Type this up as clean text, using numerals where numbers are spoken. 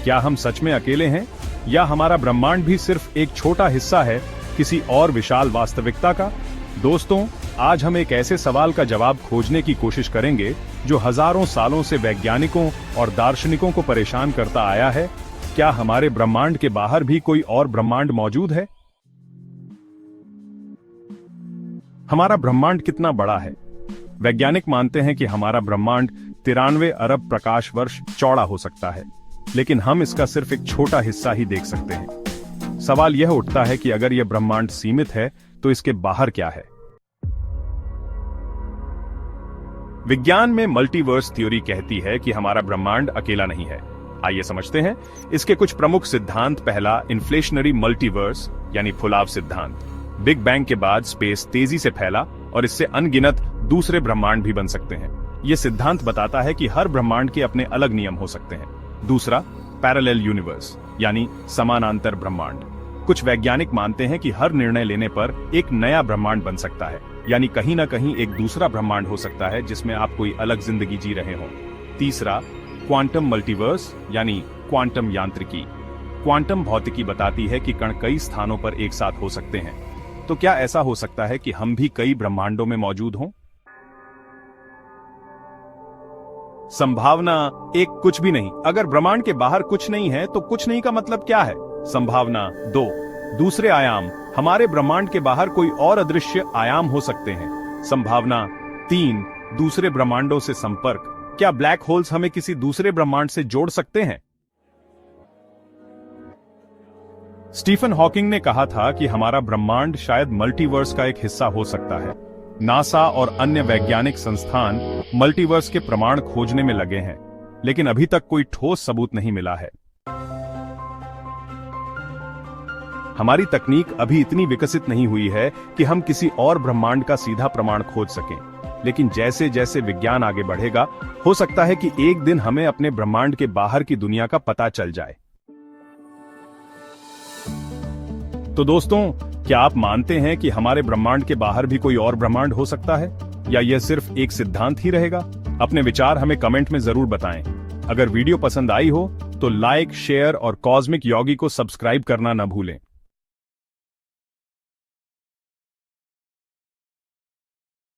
क्या हम सच में अकेले हैं, या हमारा ब्रह्मांड भी सिर्फ एक छोटा हिस्सा है किसी और विशाल वास्तविकता का? दोस्तों, आज हम एक ऐसे सवाल का जवाब खोजने की कोशिश करेंगे जो हजारों सालों से वैज्ञानिकों और दार्शनिकों को परेशान करता आया है। क्या हमारे ब्रह्मांड के बाहर भी कोई और ब्रह्मांड मौजूद है? हमारा ब्रह्मांड कितना बड़ा है? वैज्ञानिक मानते हैं कि हमारा ब्रह्मांड 93 अरब प्रकाश वर्ष चौड़ा हो सकता है, लेकिन हम इसका सिर्फ एक छोटा हिस्सा ही देख सकते हैं। सवाल यह उठता है कि अगर यह ब्रह्मांड सीमित है तो इसके बाहर क्या है? विज्ञान में मल्टीवर्स थ्योरी कहती है कि हमारा ब्रह्मांड अकेला नहीं है। आइए समझते हैं इसके कुछ प्रमुख सिद्धांत। पहला, इन्फ्लेशनरी मल्टीवर्स यानी फुलाव सिद्धांत। बिग बैंग के बाद स्पेस तेजी से फैला और इससे अनगिनत दूसरे ब्रह्मांड भी बन सकते हैं। यह सिद्धांत बताता है कि हर ब्रह्मांड के अपने अलग नियम हो सकते हैं। दूसरा, पैरेलल यूनिवर्स यानी समानांतर ब्रह्मांड। कुछ वैज्ञानिक मानते हैं कि हर निर्णय लेने पर एक नया ब्रह्मांड बन सकता है, यानी कहीं ना कहीं एक दूसरा ब्रह्मांड हो सकता है जिसमें आप कोई अलग जिंदगी जी रहे हो। तीसरा, क्वांटम मल्टीवर्स यानी क्वांटम यांत्रिकी। क्वांटम भौतिकी बताती है कि कण कई स्थानों पर एक साथ हो सकते हैं। तो क्या ऐसा हो सकता है कि हम भी कई ब्रह्मांडों में मौजूद हों? संभावना एक, कुछ भी नहीं। अगर ब्रह्मांड के बाहर कुछ नहीं है तो कुछ नहीं का मतलब क्या है? संभावना 2, दूसरे आयाम। हमारे ब्रह्मांड के बाहर कोई और अदृश्य आयाम हो सकते हैं। संभावना 3, दूसरे ब्रह्मांडों से संपर्क। क्या ब्लैक होल्स हमें किसी दूसरे ब्रह्मांड से जोड़ सकते हैं? स्टीफन हॉकिंग ने कहा था कि हमारा ब्रह्मांड शायद मल्टीवर्स का एक हिस्सा हो सकता है। नासा और अन्य वैज्ञानिक संस्थान मल्टीवर्स के प्रमाण खोजने में लगे हैं, लेकिन अभी तक कोई ठोस सबूत नहीं मिला है। हमारी तकनीक अभी इतनी विकसित नहीं हुई है कि हम किसी और ब्रह्मांड का सीधा प्रमाण खोज सकें, लेकिन जैसे जैसे विज्ञान आगे बढ़ेगा, हो सकता है कि एक दिन हमें अपने ब्रह्मांड के बाहर की दुनिया का पता चल जाए। तो दोस्तों, क्या आप मानते हैं कि हमारे ब्रह्मांड के बाहर भी कोई और ब्रह्मांड हो सकता है, या यह सिर्फ एक सिद्धांत ही रहेगा? अपने विचार हमें कमेंट में जरूर बताएं। अगर वीडियो पसंद आई हो तो लाइक, शेयर और कॉस्मिक योगी को सब्सक्राइब करना न भूलें।